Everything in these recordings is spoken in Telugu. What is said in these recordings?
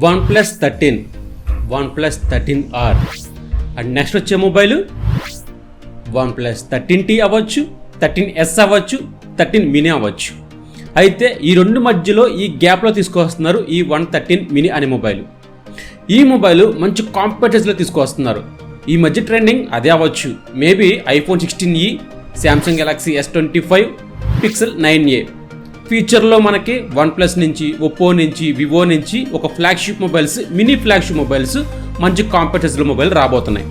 OnePlus 13, OnePlus 13R and next వచ్చే మొబైల్ OnePlus 13T అవ్వచ్చు, 13S అవ్వచ్చు, 13 మినీ అవ్వచ్చు. అయితే ఈ రెండు మధ్యలో ఈ గ్యాప్లో తీసుకొస్తున్నారు ఈ 113 మినీ అనే మొబైల్. ఈ మొబైల్ మంచి కాంపిటేటివ్లో తీసుకొస్తున్నారు. ఈ మధ్య ట్రెండింగ్ అదే అవ్వచ్చు. Maybe iPhone 16e, Samsung Galaxy S25, Pixel 9a. ఫీచర్లో మనకి OnePlus నుంచి, ఒప్పో నుంచి, వివో నుంచి ఒక flagship mobiles, mini flagship mobiles, మంచి కాంపిటేటివ్ మొబైల్ రాబోతున్నాయి.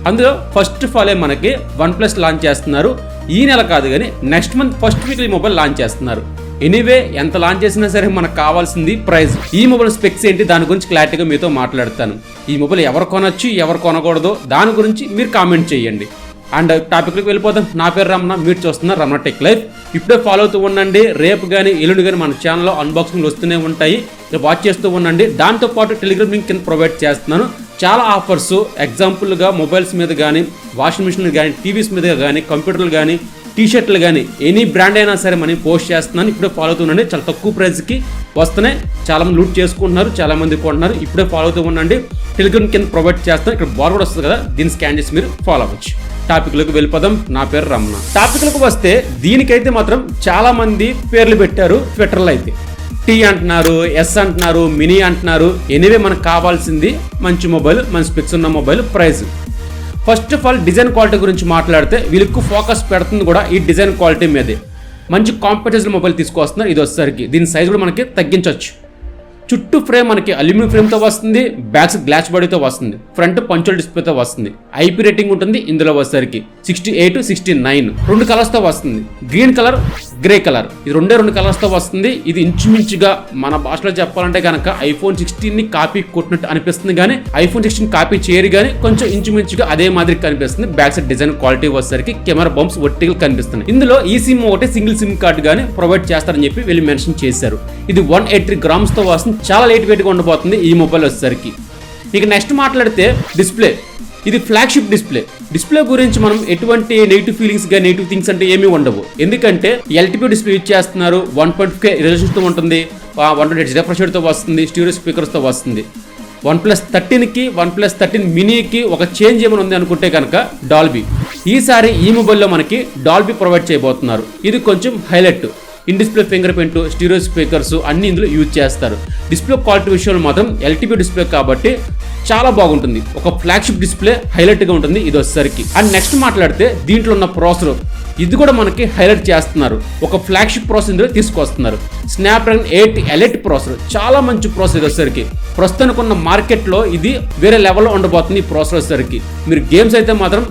అందులో ఫస్ట్ ఆఫ్ ఆల్ మనకి OnePlus లాంచ్ చేస్తున్నారు. ఈ నెల కాదు కానీ నెక్స్ట్ మంత్ ఫస్ట్ వీక్ ఈ మొబైల్ లాంచ్ చేస్తున్నారు. ఎనీవే ఎంత లాంచ్ చేసినా సరే మనకు కావాల్సింది ప్రైస్. ఈ మొబైల్ స్పెక్స్ ఏంటి దాని గురించి క్లారిటీగా మీతో మాట్లాడతాను. ఈ మొబైల్ ఎవరు కొనొచ్చు, ఎవరు కొనకూడదో దాని గురించి మీరు కామెంట్ చేయండి. అండ్ టాపిక్లోకి వెళ్ళిపోదాం. నా పేరు రమణ, మీరు చూస్తున్నారు రమణ టెక్ లైఫ్. ఇప్పుడే ఫాలో అవుతూ ఉండండి. రేపు కానీ ఎల్లుండి కానీ మన ఛానల్లో అన్బాక్సింగ్లు వస్తూనే ఉంటాయి, వాచ్ చేస్తూ ఉండండి. దాంతోపాటు టెలిగ్రామ్ లింక్ కింద ప్రొవైడ్ చేస్తున్నాను. చాలా ఆఫర్స్, ఎగ్జాంపుల్గా మొబైల్స్ మీద కానీ, వాషింగ్ మిషన్లు కానీ, టీవీస్ మీద కానీ, కంప్యూటర్లు కానీ, టీషర్ట్లు కానీ, ఎనీ బ్రాండ్ అయినా సరే మనం పోస్ట్ చేస్తున్నాను. ఇప్పుడే ఫాలో అవుతూ ఉండండి. చాలా తక్కువ ప్రైస్కి వస్తున్నాయి. చాలామంది లూట్ చేసుకుంటున్నారు, చాలామంది కొంటున్నారు. ఇప్పుడే ఫాలో అవుతూ ఉండండి. టెలిగ్రామ్ కింద ప్రొవైడ్ చేస్తాను. ఇక్కడ బార్ కూడా వస్తుంది కదా, దీన్ని స్కాన్ చేసి మీరు ఫాలో అవ్వచ్చు. టాపిక్లోకి వెళ్ళిపోదాం. నా పేరు రమణ. టాపిక్లకు వస్తే దీనికైతే మాత్రం చాలా మంది పేర్లు పెట్టారు ట్విట్టర్లో. అయితే టీ అంటున్నారు, ఎస్ అంటున్నారు, మినీ అంటున్నారు. ఎనీవే మనకు కావాల్సింది మంచి మొబైల్, మంచి స్పెక్స్ ఉన్న mobile, price. First of all design quality గురించి మాట్లాడితే వీళ్ళకు ఫోకస్ పెడుతుంది కూడా ఈ డిజైన్ క్వాలిటీ మీదే. మంచి కాంపిటేటివ్ మొబైల్ తీసుకొస్తున్నారు. ఇది వచ్చేసరికి దీని సైజ్ కూడా మనకి తగ్గించవచ్చు. చుట్టూ ఫ్రేమ్ మనకి అల్యూమినియం ఫ్రేమ్తో వస్తుంది, బ్యాక్స్ గ్లాస్ బాడీతో వస్తుంది, ఫ్రంట్ పంచువల్ డిస్ప్లేతో వస్తుంది. ఐపీ రేటింగ్ ఉంటుంది ఇందులో వచ్చేసరికి 68, 69 రెండు కలర్స్తో వస్తుంది. గ్రీన్ కలర్, గ్రే కలర్, ఇది రెండు కలర్స్తో వస్తుంది. ఇది ఇంచుమించుగా మన భాషలో చెప్పాలంటే కనుక iPhone 16ని కాపీ కొట్టినట్టు అనిపిస్తుంది, కానీ iPhone 16 కాపీ చేయరు, కానీ కొంచెం ఇంచుమించుగా అదే మాదిరి కనిపిస్తుంది. బ్యాక్ సైడ్ డిజైన్ క్వాలిటీ వచ్చేసరికి కెమెరా బంప్స్ వర్టికల్ కనిపిస్తుంది. ఇందులో ఈ సిమ్ ఒకటి సింగిల్ సిమ్ కార్డు కానీ ప్రొవైడ్ చేస్తారని చెప్పి వీళ్ళు మెన్షన్ చేశారు. ఇది 183 grams తో వస్తుంది. చాలా లైట్ వెయిట్గా ఉండబోతుంది ఈ మొబైల్ వచ్చేసరికి. ఇక నెక్స్ట్ మాట్లాడితే డిస్ప్లే. ఇది ఫ్లాగ్షిప్ డిస్ప్లే గురించి మనం ఎటువంటి నెగిటివ్ ఫీలింగ్స్ గా, నెగిటివ్ థింగ్స్ అంటే ఏమీ ఉండవు. ఎందుకంటే ఎల్టీపీ డిస్ప్లే యూజ్ చేస్తున్నారు. 1.5K రెజల్యూషన్తో ఉంటుంది, 128 రిఫ్రెష్ రేట్తో వస్తుంది, స్టీరియో స్పీకర్స్తో వస్తుంది. OnePlus 13కి, OnePlus 13 మినీకి ఒక చేంజ్ ఏమైనా ఉంది అనుకుంటే కనుక డాల్బీ. ఈసారి ఈ మొబైల్లో మనకి డాల్బీ ప్రొవైడ్ చేయబోతున్నారు. ఇది కొంచెం highlight. In display finger print, stereo speakers అన్ని ఇందులో యూజ్ చేస్తారు. డిస్ప్లే క్వాలిటీ విషయంలో మాత్రం ఎల్టీపీ డిస్ప్లే కాబట్టి చాలా బాగుంటుంది. ఒక ఫ్లాగ్షిప్ డిస్ప్లే హైలైట్గా ఉంటుంది ఇది వచ్చేసరికి. అండ్ నెక్స్ట్ మాట్లాడితే దీంట్లో ఉన్న ప్రాసెసర్, ఇది కూడా మనకి హైలైట్ చేస్తున్నారు. ఒక ఫ్లాగ్షిప్ ప్రాసెసర్ ఇందులో తీసుకొస్తున్నారు. స్నాప్డ్రాగన్ 8 ఎలైట్ ప్రాసెసర్, చాలా మంచి ప్రాసెసర్ ఇది వచ్చేసరికి. ప్రస్తుతానికి ఉన్న మార్కెట్లో ఇది వేరే లెవెల్లో ఉండబోతుంది ఈ ప్రాసెసర్ వచ్చేసరికి. మీరు గేమ్స్ అయితే మాత్రం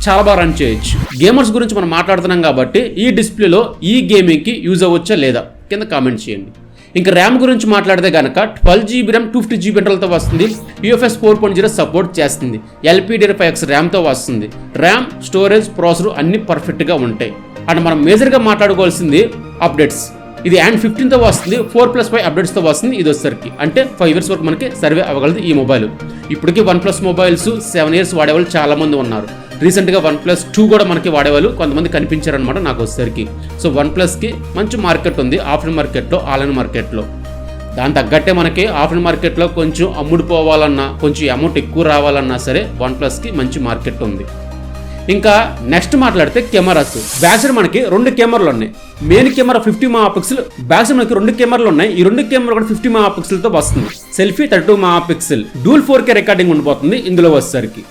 చాలా బాగా రన్ చేయొచ్చు. గేమర్స్ గురించి మనం మాట్లాడుతున్నాం కాబట్టి ఈ డిస్ప్లేలో ఈ గేమింగ్కి యూజ్ అవ్వచ్చా లేదా కింద కామెంట్ చేయండి. ఇంకా ర్యామ్ గురించి మాట్లాడితే కనుక 12GB ర్యామ్, 250GB ఇంటర్నల్తో వస్తుంది. UFS 4.0 సపోర్ట్ చేస్తుంది. LPDDR5X ర్యామ్తో వస్తుంది. ర్యామ్, స్టోరేజ్, ప్రాసెసర్ అన్ని పర్ఫెక్ట్గా ఉంటాయి. అండ్ మనం మేజర్గా మాట్లాడుకోవాల్సింది అప్డేట్స్. ఇది Android 15తో వస్తుంది, 4+5 అప్డేట్స్తో వస్తుంది ఇది వచ్చేసరికి. అంటే 5 years వరకు మనకి సర్వే అవ్వగలదు ఈ మొబైల్. ఇప్పటికీ OnePlus మొబైల్స్ 7 years వాడేవాళ్ళు చాలా మంది ఉన్నారు. రీసెంట్గా OnePlus 2 కూడా మనకి వాడేవాళ్ళు కొంతమంది కనిపించారనమాట నాకు వచ్చేసరికి. సో OnePlusకి మంచి మార్కెట్ ఉంది ఆఫ్లైన్ మార్కెట్లో, ఆన్లైన్ మార్కెట్లో. దాని తగ్గట్టే మనకి ఆఫ్లైన్ మార్కెట్లో కొంచెం అమ్ముడుపోవాలన్నా, కొంచెం అమౌంట్ ఎక్కువ రావాలన్నా సరే OnePlusకి మంచి మార్కెట్ ఉంది. ఇంకా నెక్స్ట్ మాట్లాడితే కెమెరాస్. బ్యాక్ సైడ్ మనకి 2 కెమెరాలు ఉన్నాయి. Main camera 50 MP, back side మనకి 2 కెమెరాలు ఉన్నాయి. ఈ 2 కెమెరా కూడా 50 MP వస్తుంది. సెల్ఫీ 32 MP, డూల్ 4K రికార్డింగ్ ఉండిపోతుంది ఇందులో వచ్చేసరికి.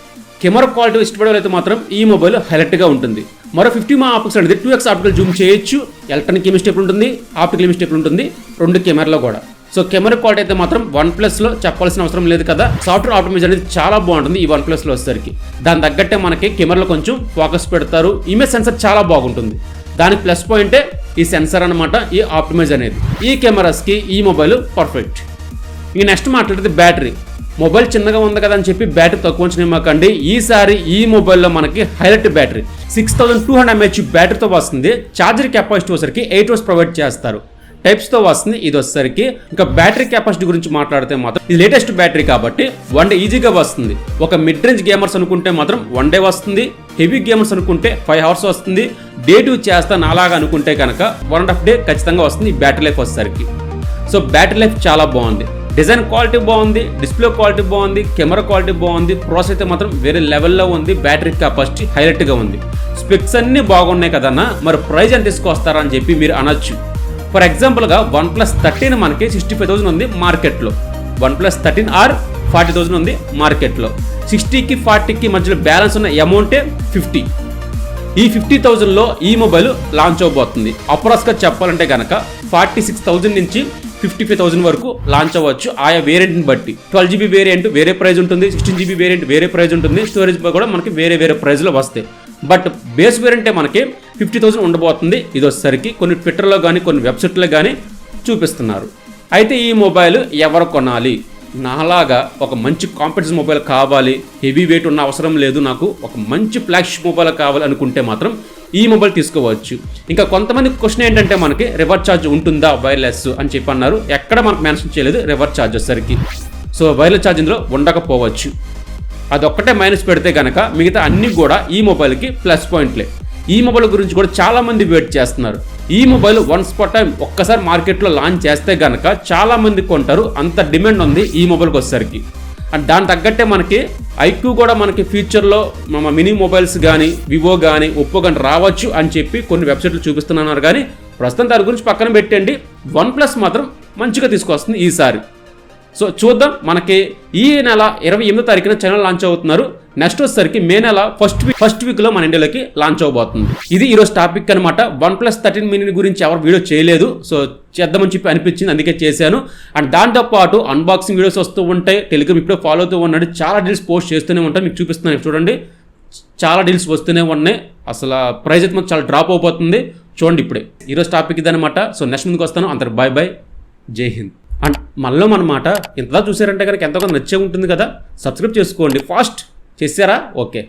కెమెరా క్వాలిటీ ఇష్టపడే అయితే మాత్రం ఈ మొబైల్ హైలైట్గా ఉంటుంది. మరో 50 MP అనేది 2x ఆప్టికల్ జూమ్ చేయొచ్చు. ఎలక్ట్రానిక్ ఇమేజ్ స్టేబుల్ ఉంటుంది, ఆప్టికల్ ఇమేజ్ స్టేబుల్ ఉంటుంది 2 కెమెరాలో కూడా. సో కెమెరా క్వాలిటీ అయితే మాత్రం OnePlusలో చెప్పాల్సిన అవసరం లేదు కదా. సాఫ్ట్వేర్ ఆప్టిమైజ్ అనేది చాలా బాగుంటుంది ఈ OnePlusలో వచ్చేసరికి. దాని తగ్గట్టే మనకి కెమెరాలో కొంచెం ఫోకస్ పెడతారు. ఇమేజ్ సెన్సర్ చాలా బాగుంటుంది. దానికి ప్లస్ పాయింటే ఈ సెన్సర్ అనమాట, ఈ ఆప్టిమైజ్ అనేది. ఈ కెమెరాస్కి ఈ మొబైల్ పర్ఫెక్ట్. ఇక నెక్స్ట్ మాట్లాడితే బ్యాటరీ. మొబైల్ చిన్నగా ఉంది కదా అని చెప్పి బ్యాటరీ తక్కువ ఉంచనివ్వకండి. ఈసారి ఈ మొబైల్లో మనకి హైలైట్ బ్యాటరీ 6200 mAh బ్యాటరీతో వస్తుంది. ఛార్జర్ కెపాసిటీ వచ్చేసరికి 8 hours ప్రొవైడ్ చేస్తారు. టైప్స్తో వస్తుంది ఇది వచ్చేసరికి. ఇంకా బ్యాటరీ కెపాసిటీ గురించి మాట్లాడితే మాత్రం ఇది లేటెస్ట్ బ్యాటరీ కాబట్టి 1 day ఈజీగా వస్తుంది. ఒక మిడ్ రేంజ్ గేమర్స్ అనుకుంటే మాత్రం 1 day వస్తుంది. హెవీ గేమర్స్ అనుకుంటే 5 hours వస్తుంది. డే 2 చేస్తాను అలాగా అనుకుంటే కనుక 1.5 day ఖచ్చితంగా వస్తుంది ఈ బ్యాటరీ లైఫ్ వచ్చేసరికి. సో బ్యాటరీ లైఫ్ చాలా బాగుంది. డిజైన్ క్వాలిటీ బాగుంది, డిస్ప్లే క్వాలిటీ బాగుంది, కెమెరా క్వాలిటీ బాగుంది, ప్రాసెస్ అయితే మాత్రం వేరే లెవెల్లో ఉంది, బ్యాటరీ కెపాసిటీ హైలైట్గా ఉంది, స్పెక్స్ అన్నీ బాగున్నాయి కదన్నా, మరి ప్రైస్ ఎంత తీసుకొస్తారా అని చెప్పి మీరు అనొచ్చు. ఫర్ ఎగ్జాంపుల్గా OnePlus 13 మనకి 65,000 ఉంది మార్కెట్లో, OnePlus 13R 40,000 ఉంది మార్కెట్లో. 60కి 40కి మధ్యలో బ్యాలెన్స్ ఉన్న అమౌంటే 50. ఈ 50,000లో ఈ మొబైల్ లాంచ్ అవబోతుంది. అప్రాక్స్గా చెప్పాలంటే కనుక 46,000 నుంచి 55,000 వరకు లాంచ్ అవ్వచ్చు ఆయా వేరియంట్ని బట్టి. 12GB వేరియంట్ వేరే ప్రైస్ ఉంటుంది, 16GB వేరియంట్ వేరే ప్రైస్ ఉంటుంది, స్టోరేజ్ కూడా మనకి వేరే ప్రైస్లో వస్తాయి. బట్ బేస్ వేరియంటే మనకి 50,000 ఉండబోతుంది. ఇది వచ్చేసరికి కొన్ని ట్విట్టర్లో కానీ కొన్ని వెబ్సైట్లో కానీ చూపిస్తున్నారు. అయితే ఈ మొబైల్ ఎవరు కొనాలి? నాలాగా ఒక మంచి కాంపిటేటివ్ మొబైల్ కావాలి, హెవీ వెయిట్ ఉన్న అవసరం లేదు, నాకు ఒక మంచి ఫ్లాగ్షిప్ మొబైల్ కావాలి అనుకుంటే మాత్రం ఈ మొబైల్ తీసుకోవచ్చు. ఇంకా కొంతమంది క్వశ్చన్ ఏంటంటే మనకి రివర్స్ ఛార్జ్ ఉంటుందా వైర్లెస్ అని చెప్పి అన్నారు. ఎక్కడ మనకు మెన్షన్ చేయలేదు రివర్స్ ఛార్జ్ వచ్చేసరికి. సో వైర్లెస్ ఛార్జ్ ఇందులో ఉండకపోవచ్చు. అదొక్కటే మైనస్ పెడితే కనుక మిగతా అన్నీ కూడా ఈ మొబైల్కి ప్లస్ పాయింట్లే. ఈ మొబైల్ గురించి కూడా చాలామంది వెయిట్ చేస్తున్నారు. ఈ మొబైల్ వన్స్ పర్ టైం ఒక్కసారి మార్కెట్లో లాంచ్ చేస్తే కనుక చాలామంది కొంటారు, అంత డిమాండ్ ఉంది ఈ మొబైల్కి వచ్చేసరికి. అండ్ దాని తగ్గట్టే మనకి ఐక్యూ కూడా మనకి ఫ్యూచర్లో మినీ మొబైల్స్ కానీ వివో కానీ ఒప్పో కానీ రావచ్చు అని చెప్పి కొన్ని వెబ్సైట్లు చూపిస్తున్నారు. కానీ ప్రస్తుతం దాని గురించి పక్కన పెట్టండి, OnePlus మాత్రం మంచిగా తీసుకొస్తుంది ఈసారి. సో చూద్దాం. మనకి ఈ నెల 28వ తారీఖున చైనా లాంచ్ అవుతున్నారు. నెక్స్ట్ వచ్చేసరికి మే నెల ఫస్ట్ వీక్లో మన ఇండియాలోకి లాంచ్ అవబోతుంది. ఇది ఈరోజు టాపిక్ అనమాట. OnePlus 13 mini గురించి ఎవరు వీడియో చేయలేదు, సో చేద్దామని చెప్పి అనిపించింది, అందుకే చేశాను. అండ్ దాంతోపాటు అన్బాక్సింగ్ వీడియోస్ వస్తూ ఉంటాయి, టెలిగ్రామ్ ఇప్పుడే ఫాలో అవుతూ ఉన్నాడు, చాలా డీల్స్ పోస్ట్ చేస్తూనే ఉంటాను, మీకు చూపిస్తున్నాను చూడండి. చాలా డీల్స్ వస్తూనే ఉన్నాయి. అసలు ప్రైస్ అయితే మాకు చాలా డ్రాప్ అయిపోతుంది చూడండి ఇప్పుడే. ఈరోజు టాపిక్ ఇదనమాట. సో నెక్స్ట్ ముందుకు వస్తాను. అందరు బాయ్ బాయ్, జై హింద్. అండ్ మళ్ళీ మన మాట ఇంతలా చూసారంటే కనుక ఎంతగా నచ్చే ఉంటుంది కదా, సబ్స్క్రైబ్ చేసుకోండి. ఫాస్ట్ చేశారా? ఓకే.